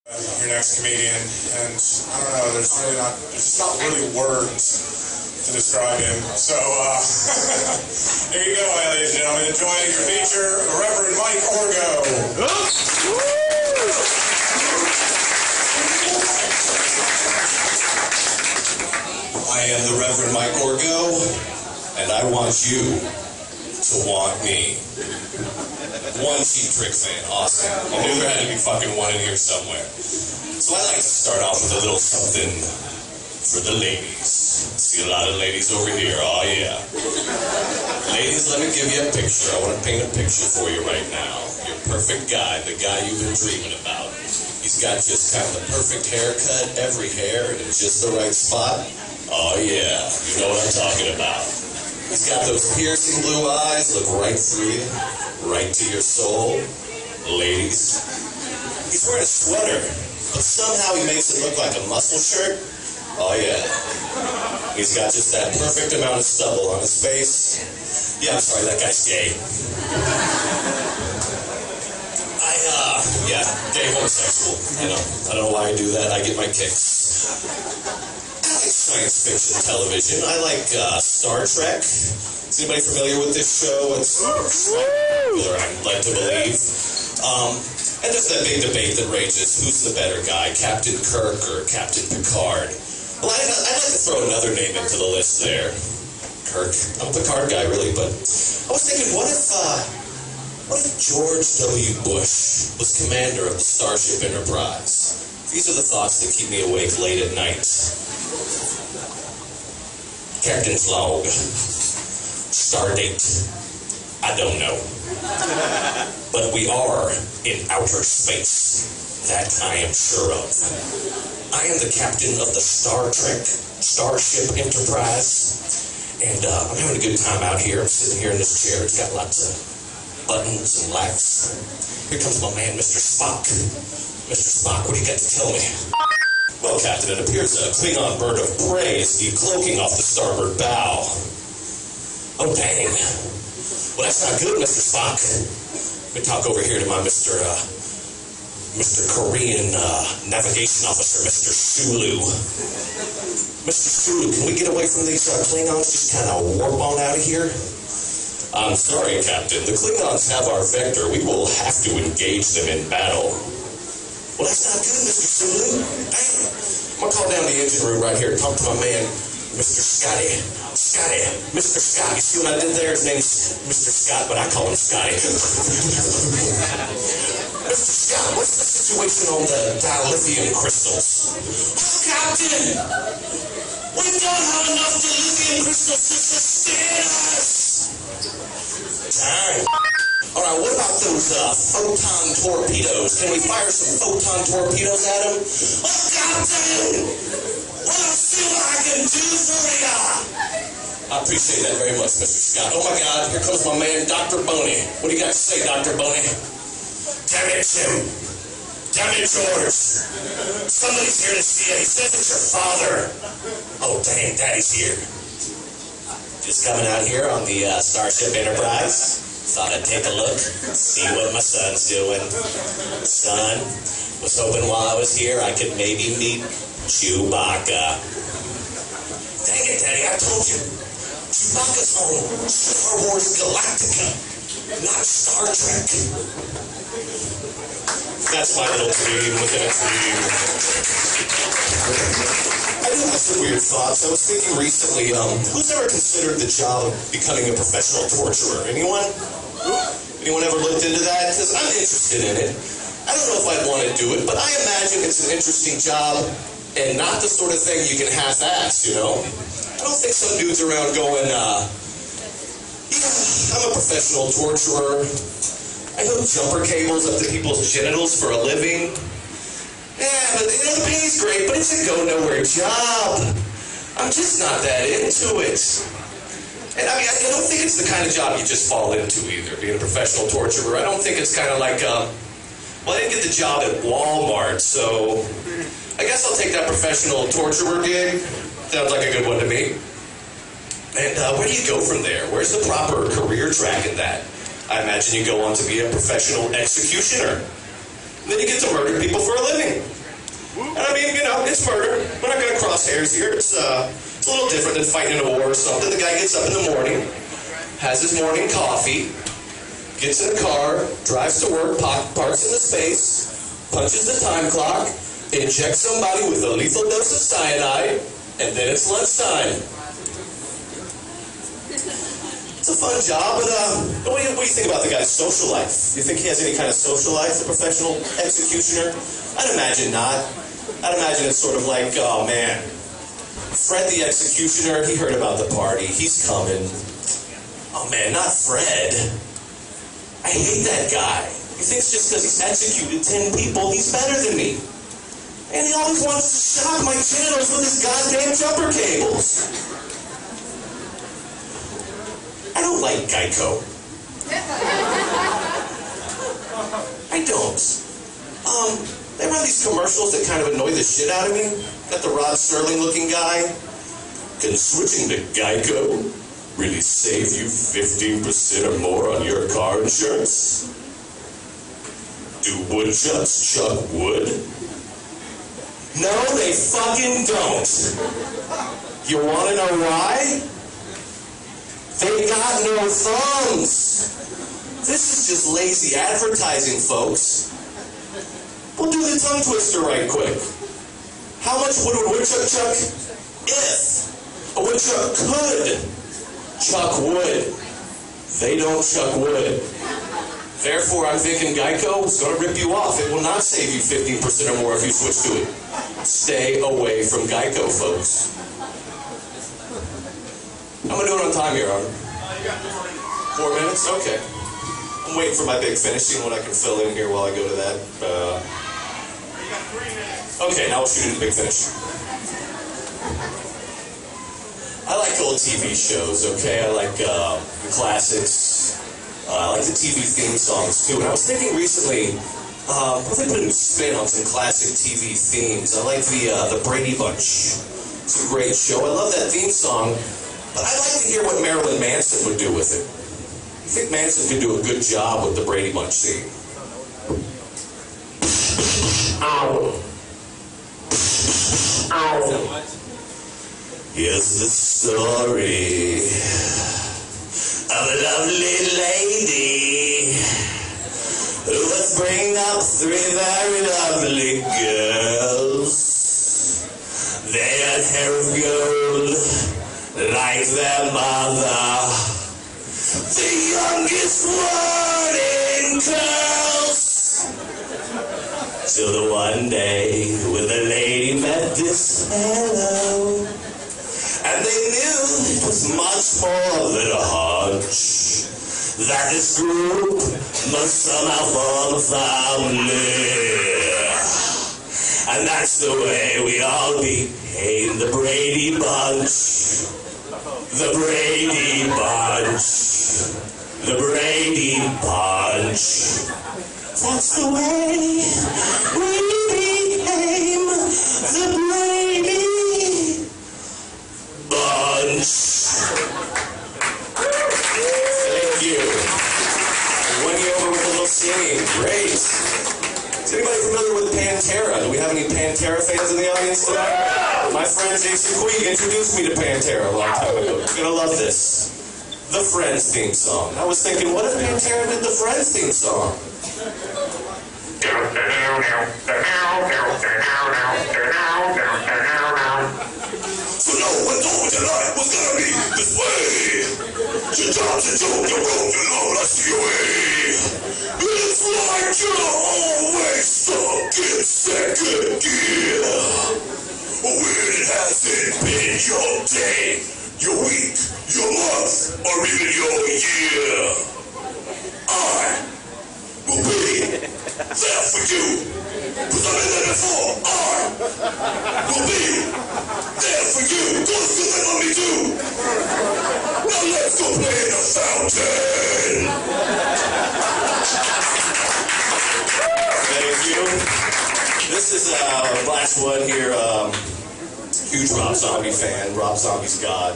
Your next comedian, and I don't know, there's just not really words to describe him. So, here you go, ladies and gentlemen, enjoying your feature, Reverend Mike Orgo. I am the Reverend Mike Orgo, and I want you to want me. One Cheap Trick fan, awesome. I knew there had to be fucking one in here somewhere. So I like to start off with a little something for the ladies. See a lot of ladies over here, oh yeah. Ladies, let me give you a picture. I want to paint a picture for you right now. Your perfect guy, the guy you've been dreaming about. He's got just kind of the perfect haircut, every hair in just the right spot. Oh yeah, you know what I'm talking about. He's got those piercing blue eyes, look right through you, right to your soul. Ladies, he's wearing a sweater, but somehow he makes it look like a muscle shirt. Oh yeah. He's got just that perfect amount of stubble on his face. Yeah, I'm sorry, that guy's gay. Gay homosexual, you know. I don't know why I do that, I get my kicks. I like science fiction television. I like Star Trek. Is anybody familiar with this show? It's popular, I'd like to believe. And there's that big debate that rages, who's the better guy, Captain Kirk or Captain Picard? Well, I'd like to throw another name into the list there. Kirk. I'm a Picard guy, really, but I was thinking, what if George W. Bush was commander of the Starship Enterprise? These are the thoughts that keep me awake late at night. Captain's log. Stardate. I don't know. But we are in outer space. That I am sure of. I am the captain of the Star Trek Starship Enterprise. And I'm having a good time out here. I'm sitting here in this chair. It's got lots of buttons and lights. Here comes my man, Mr. Spock. Mr. Spock, what do you got to tell me? Well, Captain, it appears a Klingon bird of prey is decloaking off the starboard bow. Oh, dang. Well, that's not good, Mr. Spock. Let me talk over here to my Mr. Korean navigation officer, Mr. Sulu. Mr. Sulu, can we get away from these Klingons? Just kind of warp on out of here? I'm sorry, Captain. The Klingons have our vector. We will have to engage them in battle. Well, that's not good, Mr. Sulu. Damn. I'm going to call down the engine room right here and talk to my man, Mr. Scotty. Scotty. Mr. Scott. You see what I did there? His name's Mr. Scott, but I call him Scotty. Mr. Scott, what's the situation on the dilithium crystals? Oh, Captain! We don't have enough dilithium crystals to sustain us! Dang. Alright, what about those photon torpedoes? Can we fire some photon torpedoes at them? Oh, Captain! Let's see what I can do for ya! I appreciate that very much, Mr. Scott. Oh my God, here comes my man, Dr. Boney. What do you got to say, Dr. Boney? Damn it, Jim. Damn it, George. Somebody's here to see you. He says it's your father. Oh, dang, Daddy's here. Just coming out here on the Starship Enterprise. Thought I'd take a look, see what my son's doing. Son, was hoping while I was here I could maybe meet Chewbacca. Dang it, Daddy, I told you. Chewbacca's on Star Wars Galactica, not Star Trek. That's my little dream within a dream. I do have some weird thoughts. I was thinking recently, who's ever considered the job of becoming a professional torturer? Anyone? Anyone ever looked into that? Because I'm interested in it. I don't know if I'd want to do it, but I imagine it's an interesting job and not the sort of thing you can half-ass, you know? I don't think some dude's around going, yeah, I'm a professional torturer. I hook jumper cables up to people's genitals for a living. Yeah, but you know, the pay's great, but it's a go-nowhere job. I'm just not that into it. And I mean, I don't think it's the kind of job you just fall into either, being a professional torturer. I don't think it's kind of like, well, I didn't get the job at Walmart, so I guess I'll take that professional torturer gig. Sounds like a good one to me. And where do you go from there? Where's the proper career track in that? I imagine you go on to be a professional executioner. And then you get to murder people for a living. players here. It's a little different than fighting in a war or something. The guy gets up in the morning, has his morning coffee, gets in a car, drives to work, parks in the space, punches the time clock, injects somebody with a lethal dose of cyanide, and then it's lunchtime. It's a fun job, but what do you think about the guy's social life? Do you think he has any kind of social life, a professional executioner? I'd imagine not. I'd imagine it's sort of like, oh man, Fred the executioner, he heard about the party, he's coming. Oh man, not Fred. I hate that guy. He thinks just because he's executed 10 people, he's better than me. And he always wants to shock my channels with his goddamn jumper cables. I don't like Geico. I don't. They run these commercials that kind of annoy the shit out of me. Got the Rod Serling looking guy. Can switching to Geico really save you 15% or more on your car insurance? Do woodchucks chuck wood? No, they fucking don't. You wanna know why? They got no thumbs. This is just lazy advertising, folks. We'll do the tongue twister right quick. How much wood would a woodchuck chuck if a woodchuck could chuck wood? They don't chuck wood. Therefore, I'm thinking Geico is going to rip you off. It will not save you 15% or more if you switch to it. Stay away from Geico, folks. I'm going to do it on time here, Arnold. 4 minutes? Okay. I'm waiting for my big finish, seeing what I can fill in here while I go to that. Okay, now we'll shoot into the big finish. I like old TV shows, okay? I like the classics. I like the TV theme songs, too. And I was thinking recently, what if I put a new spin on some classic TV themes? I like the Brady Bunch. It's a great show. I love that theme song. But I'd like to hear what Marilyn Manson would do with it. I think Manson could do a good job with the Brady Bunch theme. Ow. Ow. Here's the story of a lovely lady who was bringing up 3 very lovely girls. They had hair of gold like their mother, the youngest one in curls. Till the one day when the lady met this fellow, and they knew it was much more than a hunch, that this group must somehow form a family. And that's the way we all became the Brady Bunch. The Brady Bunch. The Brady Bunch. That's the way we became the Brady Bunch. Thank you. Won you over with a little singing. Great. Is anybody familiar with Pantera? Do we have any Pantera fans in the audience tonight? My friend Jason Quigg introduced me to Pantera a long time ago. You're gonna love this. The Friends theme song. I was thinking, what if Pantera did the Friends theme song? So no one told you life was gonna be this way. Your job's a joke, your road, your love, I see your way. It's like you're always stuck in second gear. When it hasn't been your day, your week, your month, or even your year. I will be there for you. Cause I've been there before. I will be there for you. Cause you let me do. Now let's go play in the fountain. Thank you. This is the last one here. Huge Rob Zombie fan. Rob Zombie's God.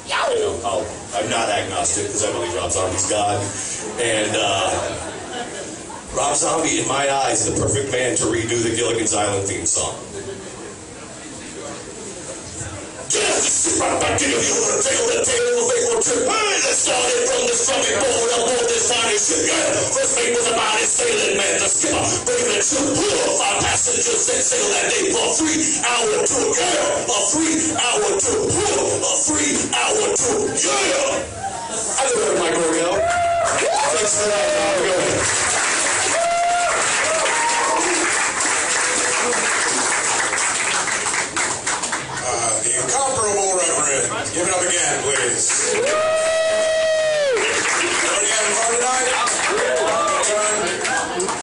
You know, I'm not agnostic because I believe Rob Zombie's God. And Rob Zombie, in my eyes, is the perfect man to redo the Gilligan's Island theme song. as you sit right back in your heel on the tail of that tail of a faithful trip. Hey, let's start it from the stomach board up on this tiny ship. Yeah, first mate was about his sailing man, the skipper, breaking the trip. 5 passengers set sail that day for a 3-hour tour. Yeah, a 3-hour tour. A 3-hour tour. Yeah. I live with Mike Orgo. Thanks for that.